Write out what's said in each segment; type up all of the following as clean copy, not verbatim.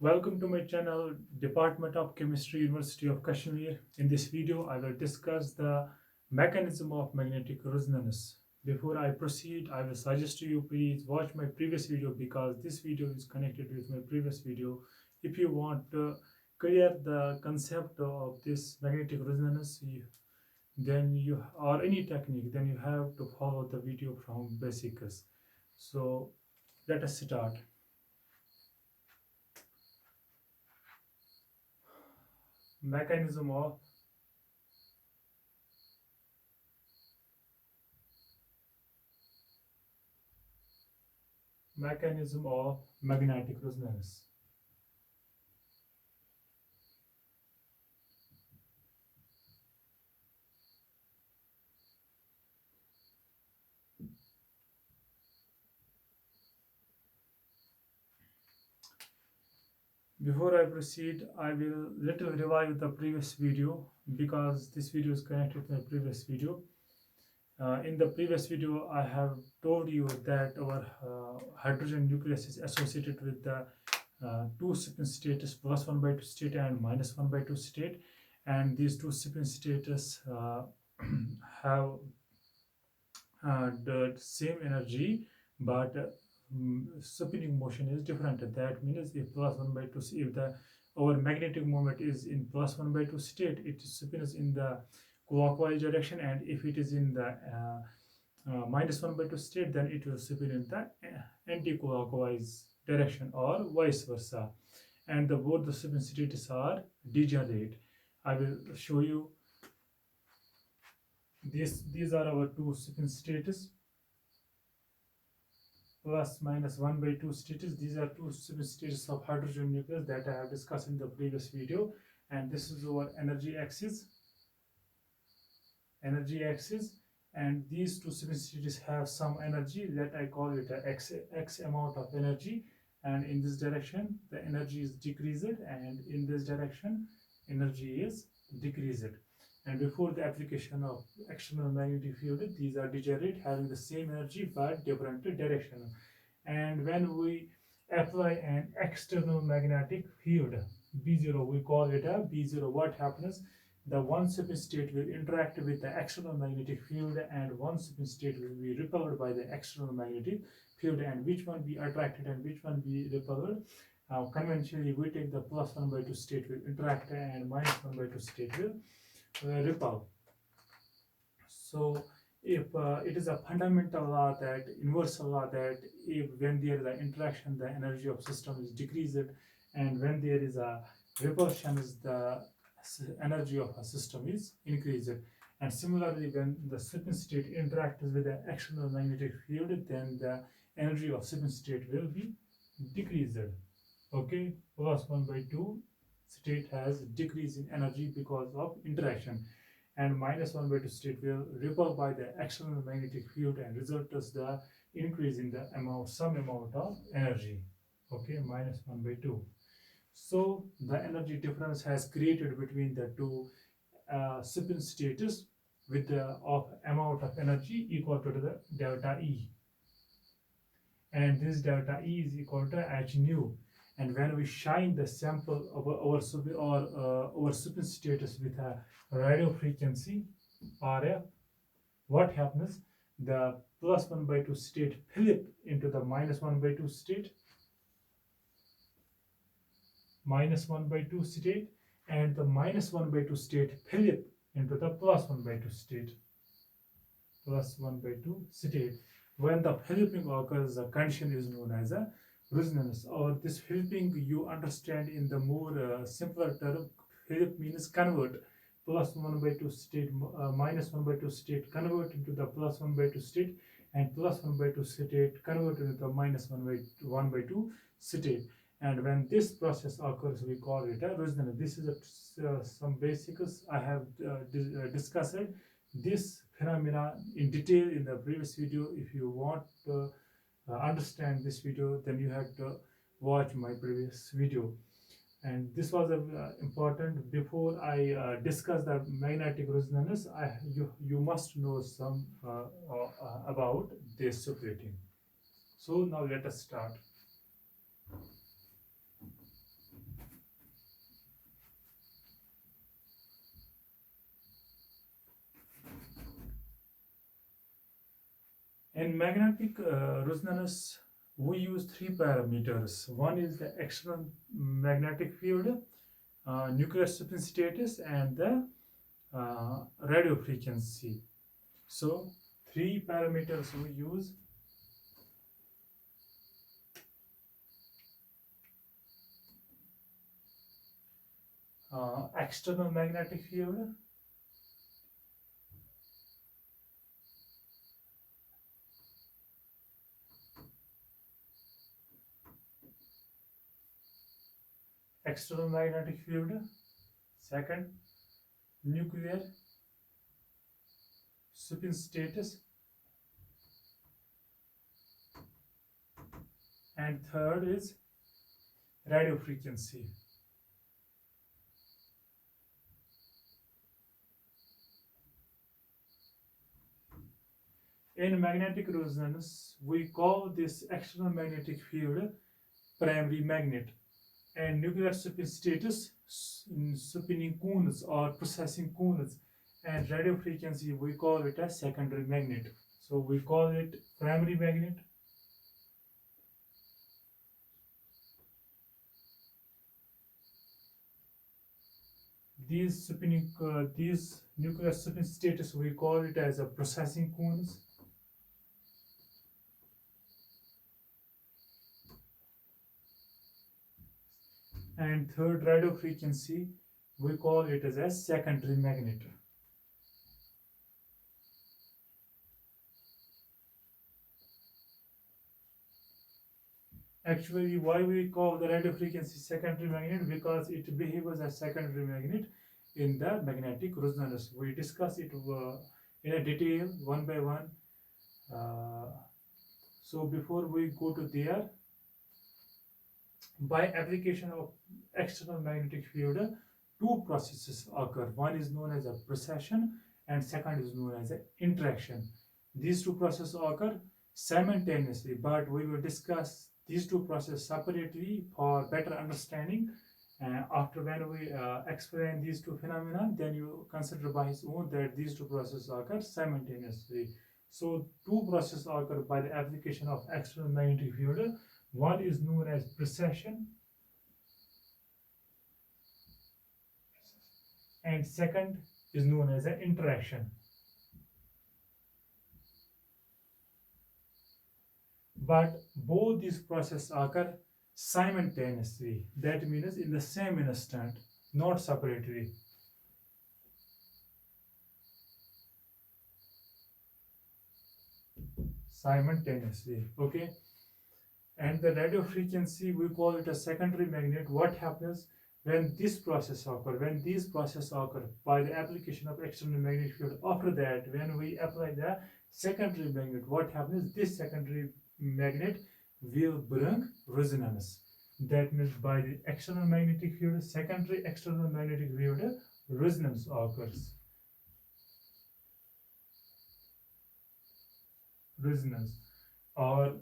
Welcome to my channel, Department of Chemistry, University of Kashmir. In this video, I will discuss the mechanism of magnetic resonance. Before I proceed, I will suggest to you please watch my previous video because this video is connected with my previous video. If you want to clear the concept of this magnetic resonance, then you or any technique, then you have to follow the video from basics. So let us start. Mechanism of magnetic resonance. Before I proceed, I will little revive the previous video because this video is connected to my previous video. In the previous video, I have told you that our hydrogen nucleus is associated with the two spin states, plus 1 by 2 state and minus 1 by 2 state, and these two spin states have the same energy, but spinning motion is different. That means if plus 1 by 2, if the our magnetic moment is in plus 1 by 2 state, it spins in the clockwise direction, and if it is in the minus 1 by 2 state, then it will spin in the anti-clockwise direction or vice versa. And both the spin states are degenerate. I will show you this. These are our two spin states, plus minus 1 by 2 states. These are two states of hydrogen nucleus that I have discussed in the previous video. And this is our energy axis. And these two states have some energy that I call it a x amount of energy. And in this direction, the energy is decreased, and in this direction, energy is decreased. And before the application of external magnetic field, these are degenerate, having the same energy but different direction. And when we apply an external magnetic field, B0, we call it a B0, what happens? The one spin state will interact with the external magnetic field, and one spin state will be repelled by the external magnetic field. And which one be attracted and which one be repelled? Conventionally, we take the plus 1 by 2 state will interact and minus 1 by 2 state will repel. So if it is a fundamental law, that universal law, that if when there is an interaction, the energy of system is decreased, and when there is a repulsion, is the energy of a system is increased. And similarly, when the spin state interacts with the external magnetic field, then the energy of spin state will be decreased. Okay, plus 1 by 2 state has decrease in energy because of interaction, and minus 1 by 2 state will repel by the external magnetic field and result as the increase in the some amount of energy. Okay, minus 1 by 2. So the energy difference has created between the two spin states with the amount of energy equal to the delta E, and this delta E is equal to h nu. And when we shine the sample of our spin status with a radio frequency RF, what happens? The plus 1 by 2 state flip into the minus 1 by 2 state, and the minus 1 by 2 state flip into the plus 1 by 2 state. When the flipping occurs, the condition is known as a resonance. Or this flipping you understand in the more simpler term. Flip means convert. Plus 1 by 2 state, minus 1 by 2 state convert into the plus 1 by 2 state, and plus 1 by 2 state convert into the minus 1 by 2 state. And when this process occurs, we call it a resonance. This is some basics I have discussed this phenomena in detail in the previous video. If you want to understand this video, then you have to watch my previous video. And this was important. Before I discuss the magnetic resonance, you must know some about this separating. So now let us start. In magnetic resonance, we use three parameters. One is the external magnetic field, nuclear spin status, and the radio frequency. So, three parameters we use. External magnetic field, external magnetic field. Second, nuclear spin status, and third is radio frequency. In magnetic resonance, we call this external magnetic field primary magnet, and nuclear spin status spinning cones or processing cones, and radio frequency we call it a secondary magnet. So we call it primary magnet, these nuclear spin status we call it as a processing cones, and third radio frequency we call it as a secondary magnet. Actually, why we call the radio frequency secondary magnet? Because it behaves as secondary magnet in the magnetic resonance. We discuss it in a detail one by one. So before we go to there, by application of external magnetic field, two processes occur. One is known as a precession and second is known as an interaction. These two processes occur simultaneously, but we will discuss these two processes separately for better understanding. After when we explain these two phenomena, then you consider by his own that these two processes occur simultaneously. So two processes occur by the application of external magnetic field. One is known as precession and second is known as an interaction. But both these processes occur simultaneously. That means in the same instant, not separately. Simultaneously, okay? And the radio frequency, we call it a secondary magnet. What happens when this process occur? When these processes occur by the application of external magnetic field, after that, when we apply the secondary magnet, what happens? This secondary magnet will bring resonance. That means by the external magnetic field, secondary external magnetic field, resonance occurs. Resonance, or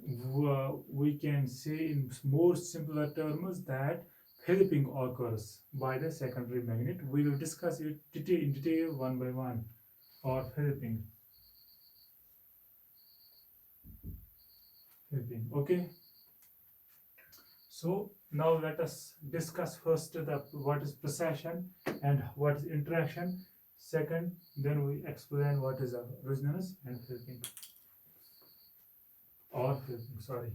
we can say in more simpler terms that Philipping occurs by the secondary magnet. We will discuss it in detail one by one, or Philipping. Okay. So now let us discuss first what is precession and what is interaction. Second, then we explain what is a resonance and Philipping. Or Philipping, sorry.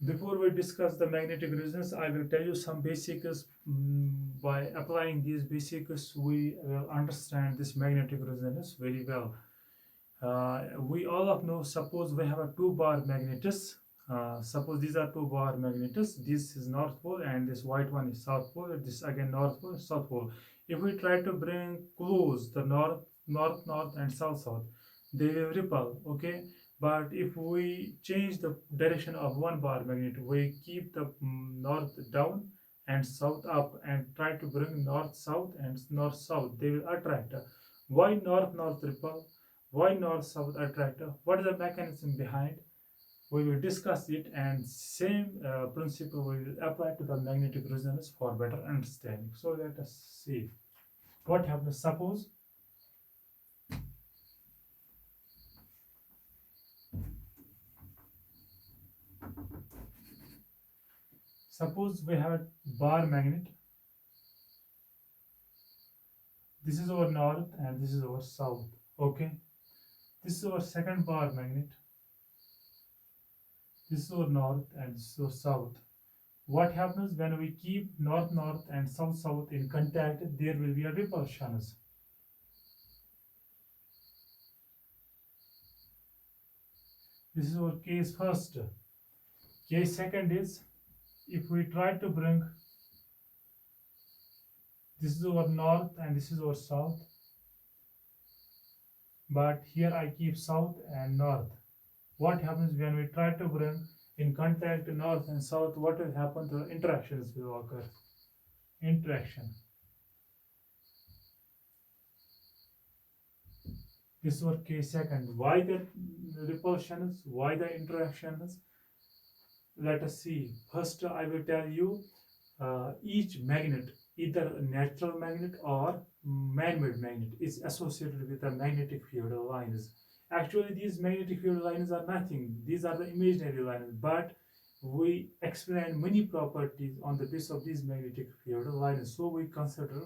Before we discuss the magnetic resonance, I will tell you some basics. By applying these basics, we will understand this magnetic resonance very well. We all of know, suppose we have a two-bar magnetus. Suppose these are two-bar magnetus. This is North Pole and this white one is South Pole. This again North Pole, South Pole. If we try to bring close the North, and South, they will repel, okay? But if we change the direction of one bar magnet, we keep the north down and south up and try to bring north south and north south, they will attract. Why north north repel? Why north south attract? What is the mechanism behind? we will discuss it, and same principle we will apply to the magnetic resonance for better understanding. So let us see what happens. Suppose we have a bar magnet. This is our north and this is our south. Okay, this is our second bar magnet. This is our north and this is our south. What happens when we keep north north and south south in contact? There will be a repulsions. This is our case first. Case second is, if we try to bring, this is our north and this is our south, but here I keep south and north. What happens when we try to bring in contact north and south? What will happen? The interactions will occur. Interaction. This is our case second. Why the repulsions? Why the interactions? Let us see. First, I will tell you each magnet, either a natural magnet or man-made magnet, is associated with the magnetic field lines. Actually, these magnetic field lines are nothing. These are the imaginary lines, but we explain many properties on the basis of these magnetic field lines. So we consider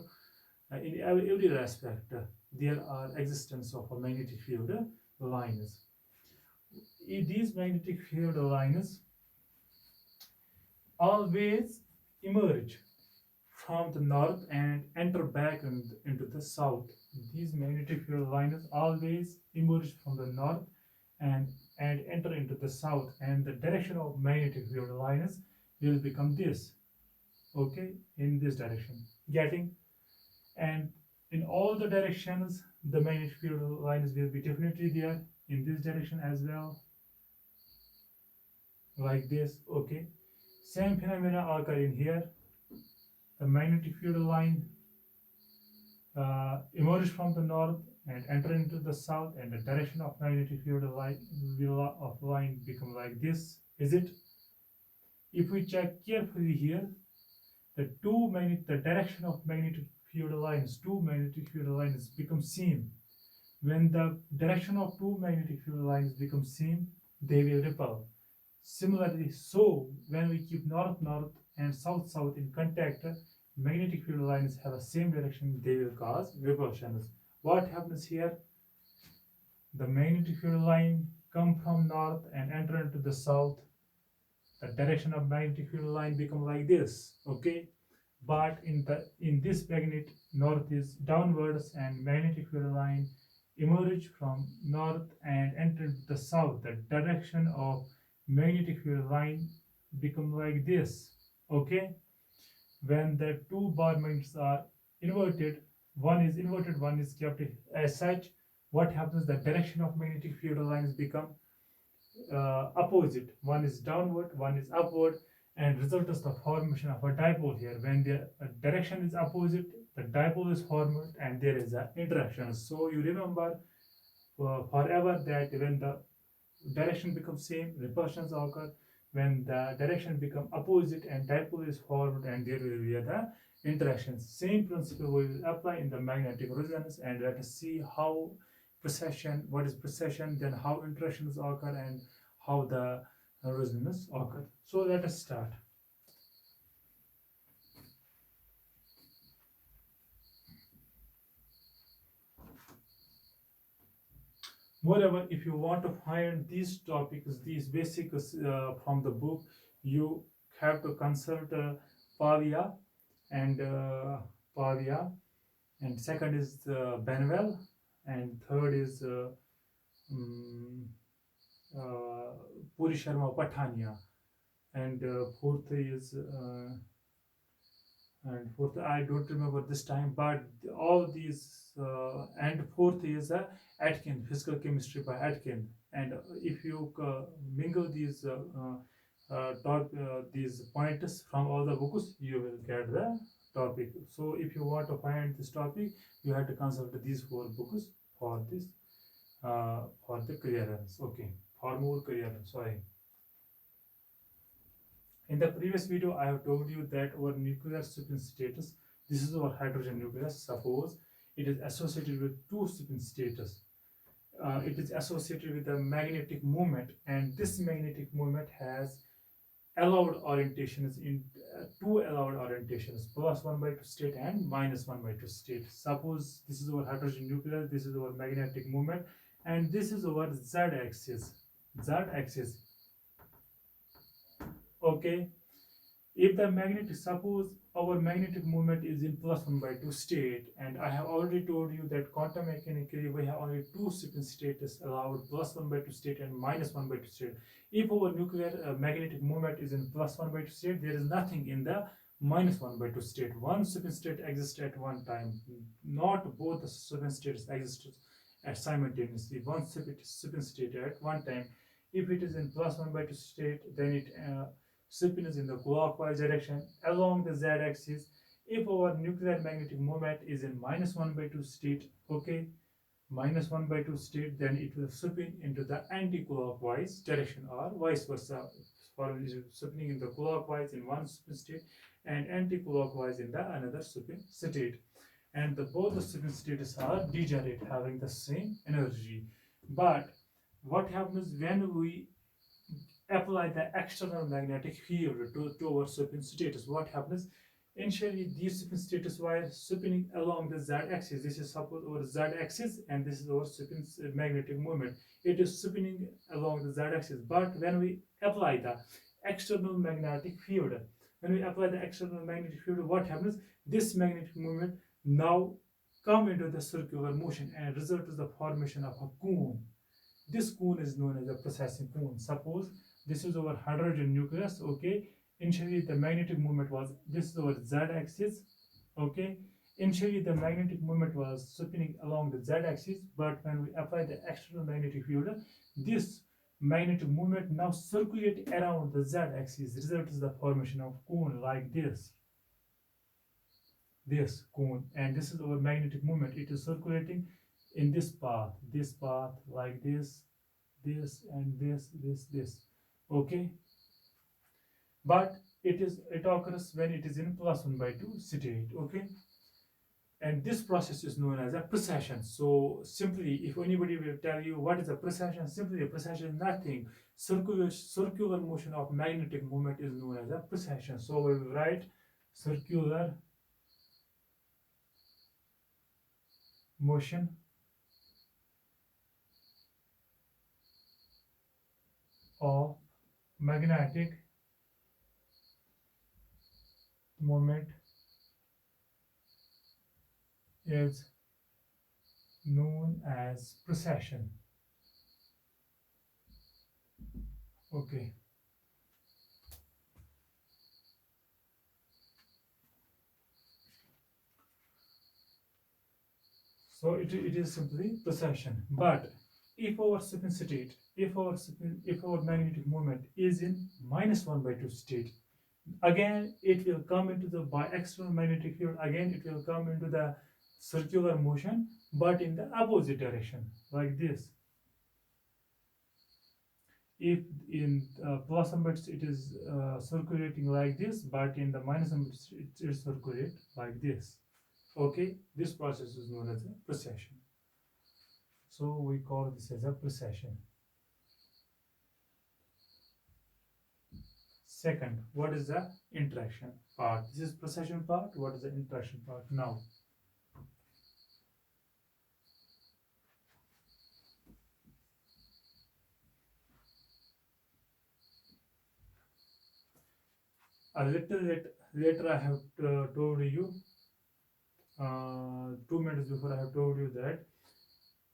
in every aspect there are existence of a magnetic field lines. These magnetic field lines always emerge from the north and enter back into the south. These magnetic field lines always emerge from the north and enter into the south, and the direction of magnetic field lines will become this. Okay, in this direction. Getting? And in all the directions, the magnetic field lines will be definitely there in this direction as well, like this. Okay, same phenomena occur in here. The magnetic field line emerge from the north and enter into the south, and the direction of magnetic field line become like this. Is it? If we check carefully here, the direction of magnetic field lines, two magnetic field lines become same. When the direction of two magnetic field lines become same, they will repel. Similarly, so when we keep north north and south south in contact, magnetic field lines have the same direction, they will cause repulsions. What happens here? The magnetic field line come from north and enter into the south. The direction of magnetic field line become like this. Okay, but in this magnet, north is downwards and magnetic field line emerge from north and enter the south. The direction of magnetic field line become like this. Okay, when the two bar magnets are inverted, one is inverted, one is kept as such, what happens? The direction of magnetic field lines become opposite. One is downward, one is upward, and result is the formation of a dipole here. When the direction is opposite, the dipole is formed and there is an interaction. So you remember forever that when the direction becomes same, repulsions occur. When the direction become opposite and dipole is formed, and there will be the interactions. Same principle we will apply in the magnetic resonance, and let us see how precession, what is precession, then how interactions occur, and how the resonance occur. So let us start. Moreover, if you want to find these topics, these basics from the book, you have to consult Pavia and second is Benwell, and third is Puri Sharma Pathania, and fourth is I don't remember this time, but all these and fourth is Atkin, physical chemistry by Atkin. And if you mingle these these pointers from all the books, you will get the topic. So if you want to find this topic, you have to consult these four books for this for the clearance. Okay, for more clearance. Sorry. In the previous video, I have told you that our nuclear spin status, this is our hydrogen nucleus. Suppose it is associated with two spin status. It is associated with a magnetic moment, and this magnetic moment has allowed orientations in two allowed orientations, plus 1 by 2 state and minus 1 by 2 state. Suppose this is our hydrogen nucleus, this is our magnetic moment, and this is our z axis. Z axis. Okay, if the magnetic, suppose our magnetic moment is in plus 1 by 2 state, and I have already told you that quantum mechanically we have only two spin states allowed, plus 1 by 2 state and minus 1 by 2 state. If our nuclear magnetic moment is in plus 1 by 2 state, there is nothing in the minus 1 by 2 state. One spin state exists at one time, not both the spin states exist at simultaneously. One spin state at one time. If it is in plus 1 by 2 state, then it spin is in the clockwise direction along the z-axis. If our nuclear magnetic moment is in minus 1 by 2 state, okay, minus 1 by 2 state, then it will spin into the anti-clockwise direction, or vice versa. For spinning in the clockwise in one spin state and anti-clockwise in the another spin state. And both the spin states are degenerate, having the same energy. But what happens when we apply the external magnetic field to our spin status? What happens? Initially, these spin status were spinning along the z-axis. This is suppose our z-axis, and this is our spin magnetic moment. It is spinning along the z-axis. But when we apply the external magnetic field, what happens? This magnetic moment now come into the circular motion and result is the formation of a cone. This cone is known as a precession cone. Suppose this is our hydrogen nucleus. Okay, initially the magnetic moment was, this is our z-axis. Okay, initially the magnetic moment was spinning along the z-axis, but when we apply the external magnetic field, this magnetic moment now circulate around the z-axis. Result is the formation of cone like this cone, and this is our magnetic moment. It is circulating in this path like this and this. Okay, but it occurs when it is in plus 1 by 2 state. Okay, and this process is known as a precession. So simply, if anybody will tell you what is a precession, simply a precession is nothing. Circular motion of magnetic moment is known as a precession. So we will write circular motion of magnetic moment is known as precession. Okay. So it is simply precession. But if our spin state, if our magnetic moment is in minus 1 by 2 state, again it will come into the, by external magnetic field, again it will come into the circular motion, but in the opposite direction, like this. If in plus number it is circulating like this, but in the minus number it is circulate like this. Okay, this process is known as a precession. So we call this as a precession. Second, what is the interaction part? This is precession part. What is the interaction part now? A little later I have told you, 2 minutes before I have told you that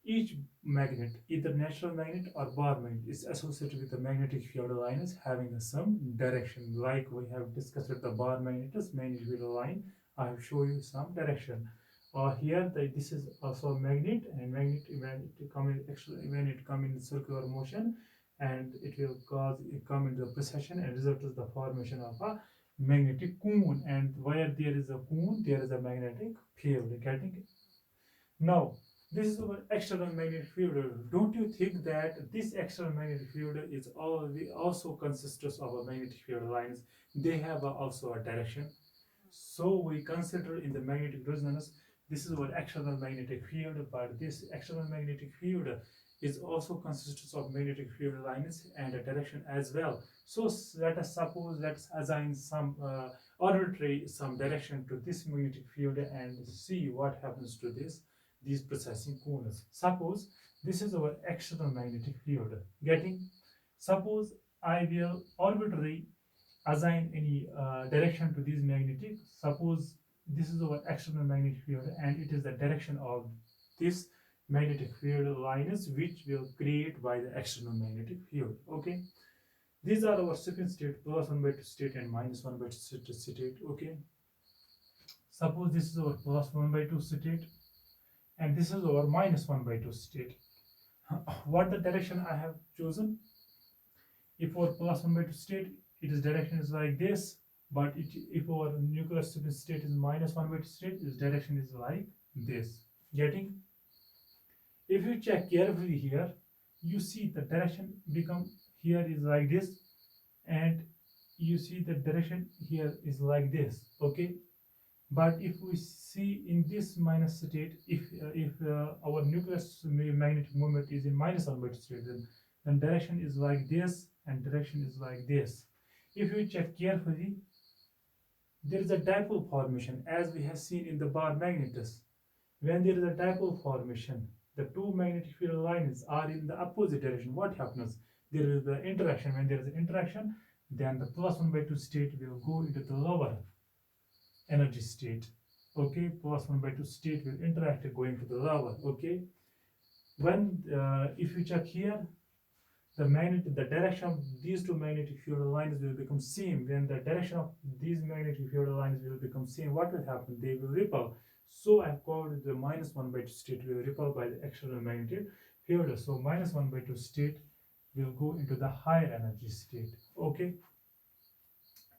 each magnet, either natural magnet or bar magnet, is associated with the magnetic field lines having some direction. Like we have discussed with the bar magnetus, magnetic field line, I have shown you some direction. Here this is also a magnet, and magnet when it come in circular motion, and it will come into the precession and result is the formation of a magnetic cone. And where there is a cone, there is a magnetic field. Getting it? Now This is our external magnetic field. Don't you think that this external magnetic field is also consists of a magnetic field lines? They have also a direction. So we consider in the magnetic resonance, this is our external magnetic field, but this external magnetic field is also consists of magnetic field lines and a direction as well. So let us suppose, let's assign some arbitrary some direction to this magnetic field and see what happens to these processing cones. Suppose this is our external magnetic field. Getting? Suppose I will arbitrarily assign any direction to these magnetic. Suppose this is our external magnetic field and it is the direction of this magnetic field lines which will create by the external magnetic field. Okay, these are our spin state, plus 1 by 2 state and minus 1 by 2 state. Okay, suppose this is our plus 1 by 2 state and this is our minus 1 by 2 state. What the direction I have chosen? If our plus 1 by 2 state, its direction is like this, but if our nuclear spin state is minus 1 by 2 state, its direction is like this. Getting? If you check carefully here, you see the direction become here is like this, and you see the direction here is like this. Okay, but if we see in this minus state, if our nuclear magnetic moment is in minus 1 by 2 state, then direction is like this and direction is like this. If you check carefully, there is a dipole formation as we have seen in the bar magnetus. When there is a dipole formation, the two magnetic field lines are in the opposite direction. What happens? There is the interaction. When there is an interaction, then the plus 1 by 2 state will go into the lower energy state. Okay, plus 1 by 2 state will interact going to the lower. Okay, when if you check here, the direction of these two magnetic field lines will become same. When the direction of these magnetic field lines will become same, what will happen? They will repel. So I have called the minus 1 by 2 state will repel by the external magnetic field. So minus 1 by 2 state will go into the higher energy state. Okay,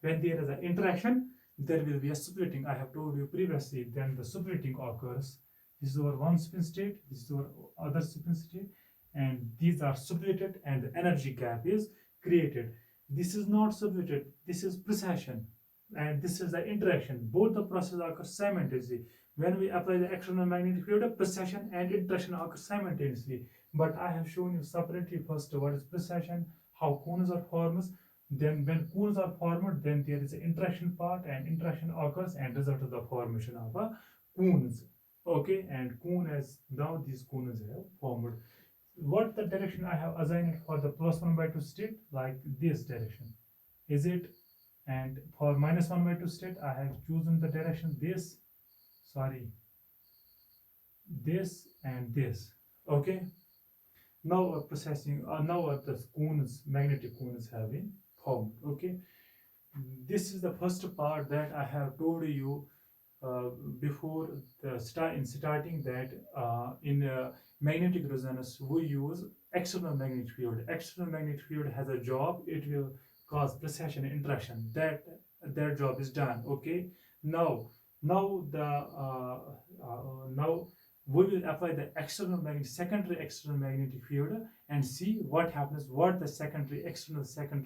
when there is an interaction, there will be a splitting. I have told you previously, then the splitting occurs. This is our one spin state, this is our other spin state, and these are separated and the energy gap is created. This is not separated, this is precession, and this is the interaction. Both the processes occur simultaneously. When we apply the external magnetic field, precession and interaction occur simultaneously. But I have shown you separately first what is precession, how cones are formed. Then when cones are formed, then there is an interaction part and interaction occurs and result of the formation of a cones. Okay, and cone, as now these cones have formed. What the direction I have assigned for the plus 1 by 2 state, like this direction, is it? And for minus 1 by 2 state, I have chosen the direction this, this and this. Okay, now processing now the cones, magnetic cones have been formed. Okay, this is the first part that I have told you before the starting that in magnetic resonance we use external magnetic field. External magnetic field has a job, it will cause precession and interaction. That job is done. Okay, now now we will apply the secondary external magnetic field and see what happens, what the secondary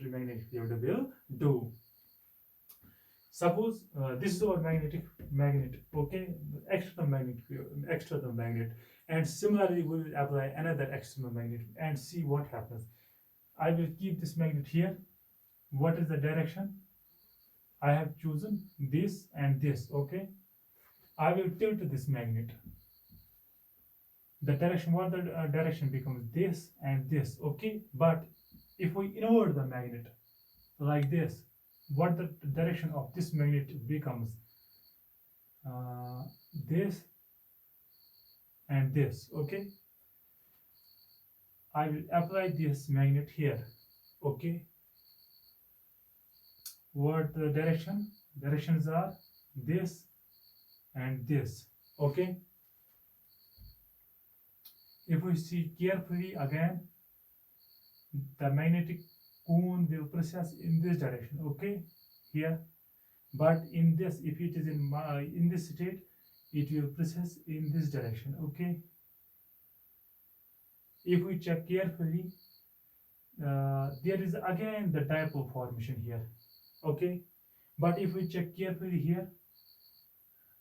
magnetic field will do. Suppose this is our magnet, okay, external magnet, and similarly we will apply another external magnet and see what happens. I will keep this magnet here. What is the direction? I have chosen this and this. Okay, I will tilt this magnet. The direction, what the direction becomes this and this. Okay, but if we invert the magnet like this, what the direction of this magnet becomes? This and this. Okay, I will apply this magnet here. Okay, what the directions are this and this. Okay, if we see carefully again, the magnetic cone will process in this direction. Okay, here, but in this, if it is in this state, it will process in this direction. Okay, If we check carefully, there is again the dipole formation here. Okay, but if we check carefully here,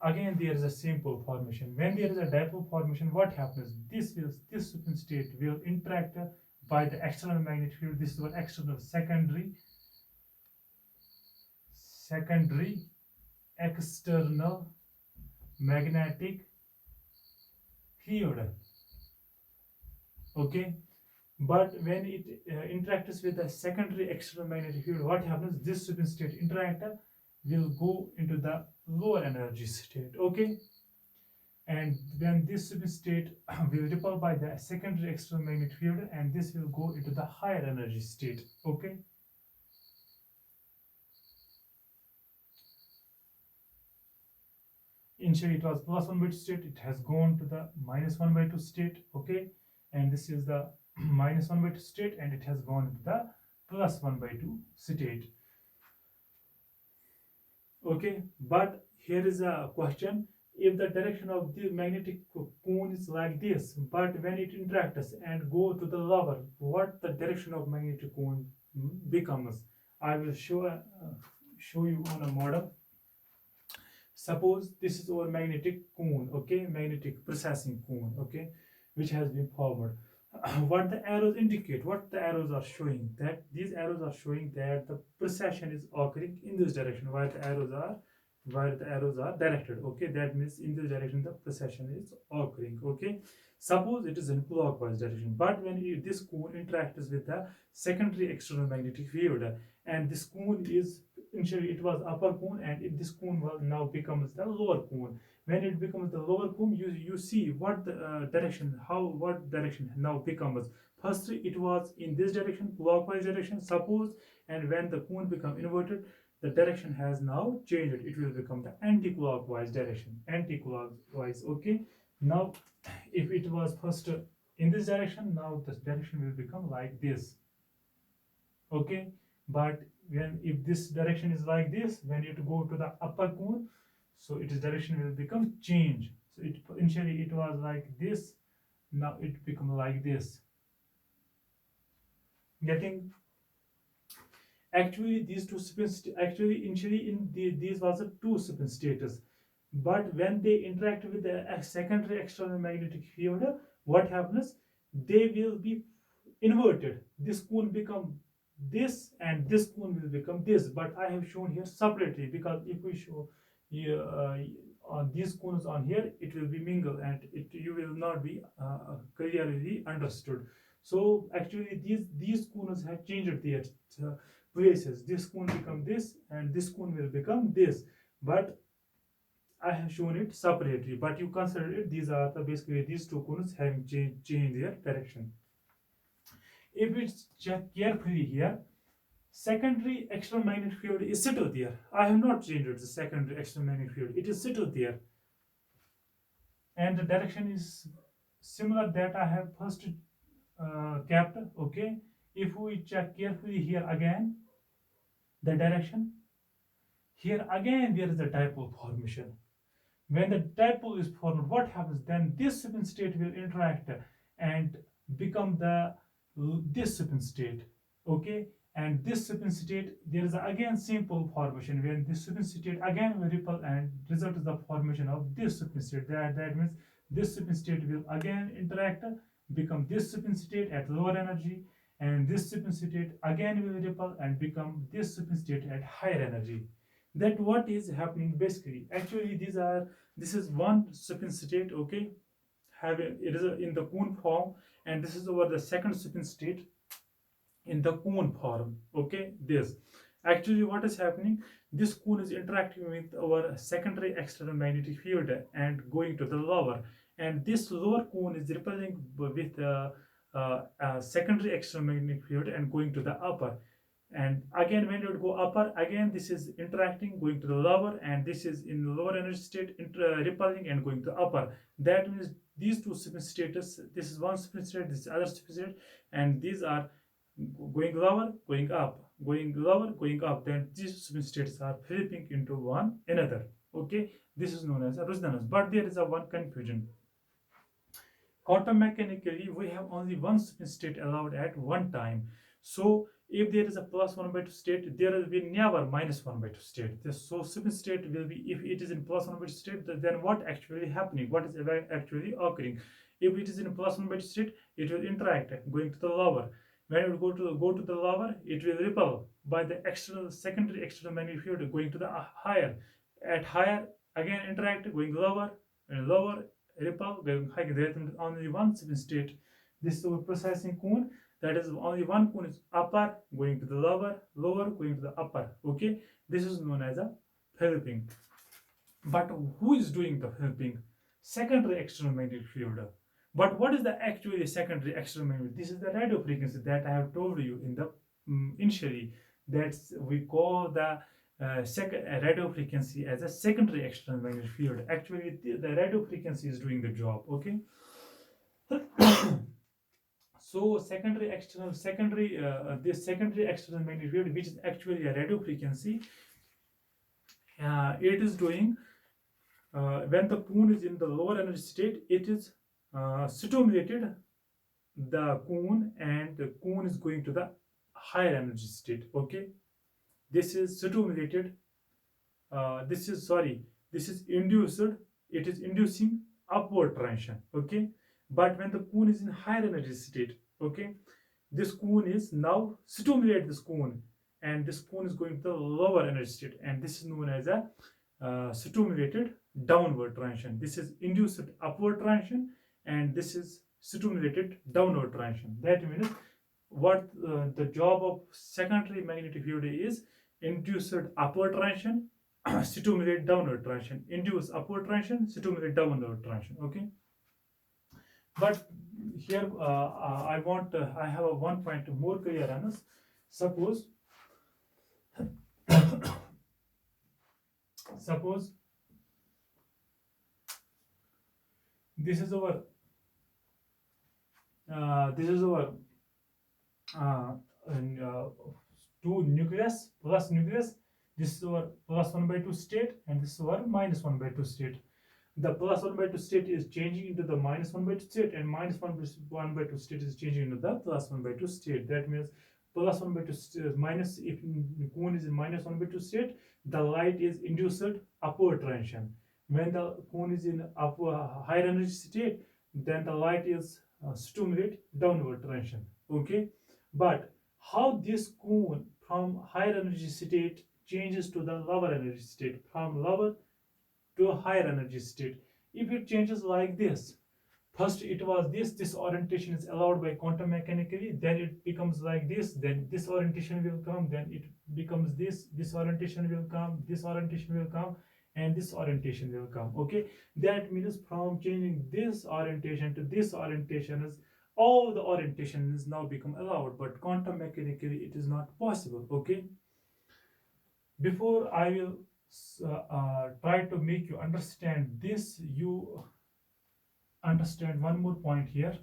again there is a simple formation. When there is a dipole formation, what happens? This open state will interact by the external magnetic field. This is what external secondary external magnetic field. Okay, but when it interacts with the secondary external magnetic field, what happens? This open state interactor will go into the lower energy state. Okay, and then this open state will repel by the secondary external magnetic field, and this will go into the higher energy state. Okay, initially it was plus 1 by 2 state, it has gone to the minus 1 by 2 state. Okay, and this is the minus 1 by 2 state, and it has gone to the plus 1 by 2 state. Okay, but here is a question. If the direction of the magnetic cone is like this, but when it interacts and go to the lower, what the direction of magnetic cone becomes? I will show you on a model. Suppose this is our magnetic cone, okay, magnetic processing cone, okay, which has been formed. What the arrows indicate, what the arrows are showing, that these arrows are showing that the precession is occurring in this direction, where the arrows are directed. Okay, that means in this direction the precession is occurring. Okay, suppose it is in clockwise direction, but when this cone interacts with the secondary external magnetic field, and this cone is initially it was upper cone, and this cone will now becomes the lower cone. When it becomes the lower cone, you see what the direction, what direction now becomes. First it was in this direction, clockwise direction, suppose, and when the cone become inverted, the direction has now changed. It will become the anti-clockwise direction, anti-clockwise. Okay, now if it was first in this direction, now the direction will become like this. Okay, but when if this direction is like this, when you go to the upper cone, so its direction will become change. So it initially it was like this, now it become like this. Getting actually these two spin actually initially in these was a two spin status, but when they interact with the secondary external magnetic field, what happens? They will be inverted. This cone become this, and this cone will become this, but I have shown here separately, because if we show here on these cones on here, it will be mingled, and you will not be clearly understood. So actually these cones have changed their places. This cone become this, and this cone will become this, but I have shown it separately, but you consider it, these are the basically these two cones having changed their direction. If we check carefully here, secondary external magnetic field is still there. I have not changed the secondary external magnetic field. It is still there. And the direction is similar that I have first kept. Okay. If we check carefully here again, the direction, here again there is a dipole formation. When the dipole is formed, what happens? Then this spin state will interact and become the this spin state. Okay, and this spin state, there is again simple formation. When this spin state again will repel and result is the formation of this spin state. That means this spin state will again interact, become this spin state at lower energy, and this spin state again will repel and become this spin state at higher energy. That what is happening basically. Actually, this is one spin state. Okay, having it is in the cone form, and this is over the second spin state in the cone form. Okay, this actually what is happening, this cone is interacting with our secondary external magnetic field and going to the lower, and this lower cone is repelling with secondary external magnetic field and going to the upper. And again when you go upper, again this is interacting going to the lower, and this is in the lower energy state repelling and going to upper. That means these two spin states, this is one spin state, this is other spin state, and these are going lower, going up, going lower, going up. Then these spin states are flipping into one another. Okay, this is known as a resonance. But there is a one confusion. Quantum mechanically, we have only one spin state allowed at one time. So if there is a plus 1 by 2 state, there will be never minus 1 by 2 state. So spin state will be, if it is in plus 1 by 2 state, then what actually happening? What is actually occurring? If it is in plus 1 by 2 state, it will interact going to the lower. When it will go to the lower, it will repel by the secondary external magnetic field going to the higher. At higher, again interact going lower and lower, repel going higher. There is only one spin state. This is our processing cone. That is only one cone is upper going to the lower, lower going to the upper. Okay, this is known as a helping. But who is doing the helping? Secondary external magnetic field. But what is the actually secondary external magnetic? This is the radio frequency that I have told you in the initially. That's we call the radio frequency as a secondary external magnetic field. Actually, the radio frequency is doing the job. Okay. So this secondary external magnetic field, which is actually a radio frequency, it is doing when the cone is in the lower energy state, it is stimulated the cone, and the cone is going to the higher energy state. Okay, this is stimulated. This is induced. It is inducing upward transition. Okay, but when the cone is in higher energy state, okay, this cone is now stimulate this cone, and this cone is going to the lower energy state, and this is known as a stimulated downward transition. This is induced upward transition, and this is stimulated downward transition. That means what the job of secondary magnetic field is: induced upward transition, stimulate downward transition, induce upward transition, stimulate downward transition. Okay, but here I have a one point more clear on this. Suppose this is our uh, and, uh, two nucleus plus nucleus. This is our plus 1 by 2 state, and this is our minus 1 by 2 state. The plus 1 by 2 state is changing into the minus 1 by 2 state, and minus 1 by 2 state is changing into the plus 1 by 2 state. That means plus 1 by 2 minus, if cone is in minus 1 by 2 state, the light is induced upward transition. When the cone is in higher energy state, then the light is stimulate downward transition. Okay, but how this cone from higher energy state changes to the lower energy state, from lower to a higher energy state? If it changes like this, first it was this orientation is allowed by quantum mechanically, then it becomes like this, then this orientation will come, then it becomes this orientation will come, this orientation will come, and this orientation will come. Okay, that means from changing this orientation to this orientation is all the orientation is now become allowed, but quantum mechanically it is not possible. Okay, before I will try to make you understand this, you understand one more point here.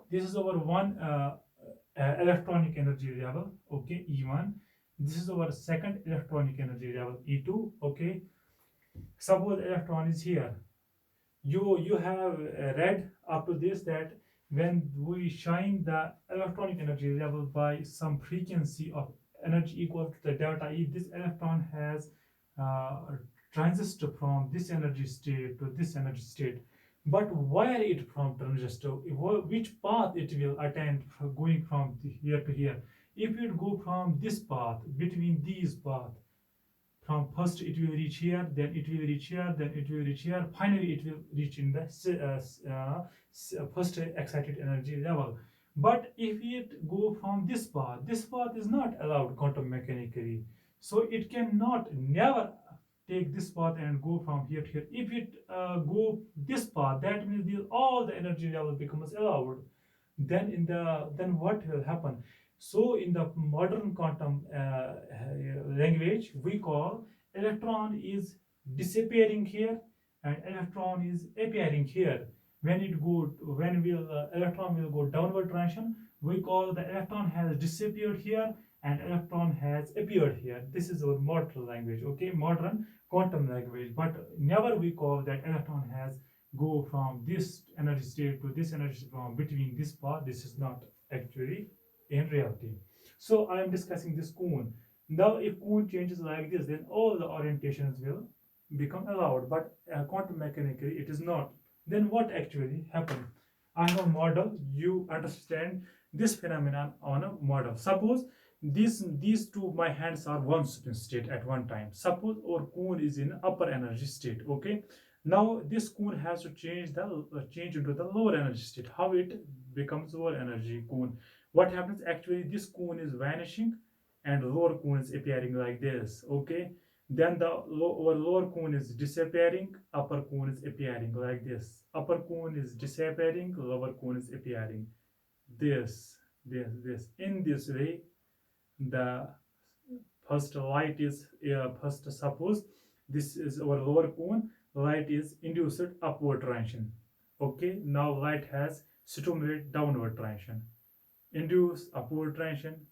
This is our one electronic energy level, okay, E1. This is our second electronic energy level, E2. Okay, suppose electron is here. You have read up to this that when we shine the electronic energy level by some frequency of energy equal to the delta E, this electron has uh, transistor from this energy state to this energy state. But where it from transistor, which path it will attain going from here to here? If it go from this path, between these paths, from first it will reach here, then it will reach here, then it will reach here, finally it will reach in the first excited energy level. But if it go from this path is not allowed quantum mechanically, so it cannot never take this path and go from here to here. If it go this path, that means all the energy level becomes allowed. Then what will happen? So in the modern quantum language, we call electron is disappearing here and electron is appearing here. When will electron will go downward transition, we call the electron has disappeared here and electron has appeared here. This is our modern language, okay, modern quantum language. But never we call that electron has go from this energy state to this energy state from between this part. This is not actually in reality. So I am discussing this cone. Now if cone changes like this, then all the orientations will become allowed, but quantum mechanically it is not. Then what actually happened? I have a model. You understand this phenomenon on a model. Suppose these two my hands are one spin state at one time. Suppose our cone is in upper energy state. Okay, now this cone has to change into the lower energy state. How it becomes lower energy cone? What happens actually? This cone is vanishing, and lower cone is appearing like this. Okay, then the lower cone is disappearing, upper cone is appearing like this. Upper cone is disappearing, lower cone is appearing. This. In this way, the first light is first suppose this is our lower cone, light is induced upward transition. Okay, now light has stimulate downward transition, induce upward transition,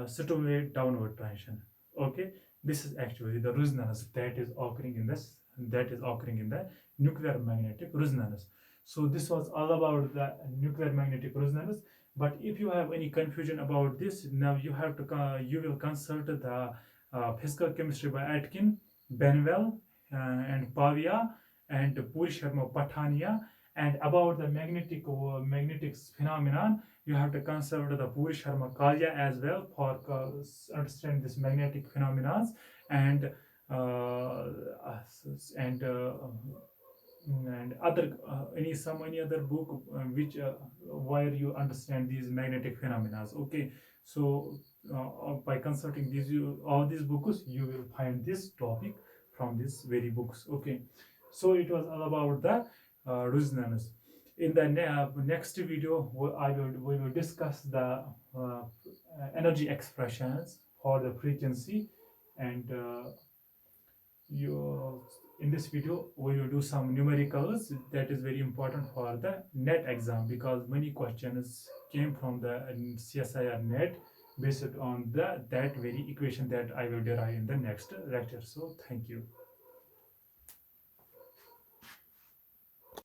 stimulate downward transition. Okay, this is actually the resonance that is occurring in this, that is occurring in the nuclear magnetic resonance. So this was all about the nuclear magnetic resonance. But if you have any confusion about this, now you have to you will consult the physical chemistry by Atkin, Benwell, and Pavia, and Puri Sharma Pathania. And about the magnetic phenomenon, you have to consult the Puri Sharma Kalia as well for understand this magnetic phenomena, and uh, and uh, and other any other book which where you understand these magnetic phenomena. Okay, so by consulting these all these books, you will find this topic from these very books. Okay, so it was all about the resonance. In the next video, we will discuss the energy expressions for the frequency, and you in this video we will do some numericals that is very important for the net exam, because many questions came from the CSIR net based on that very equation that I will derive in the next lecture. So thank you.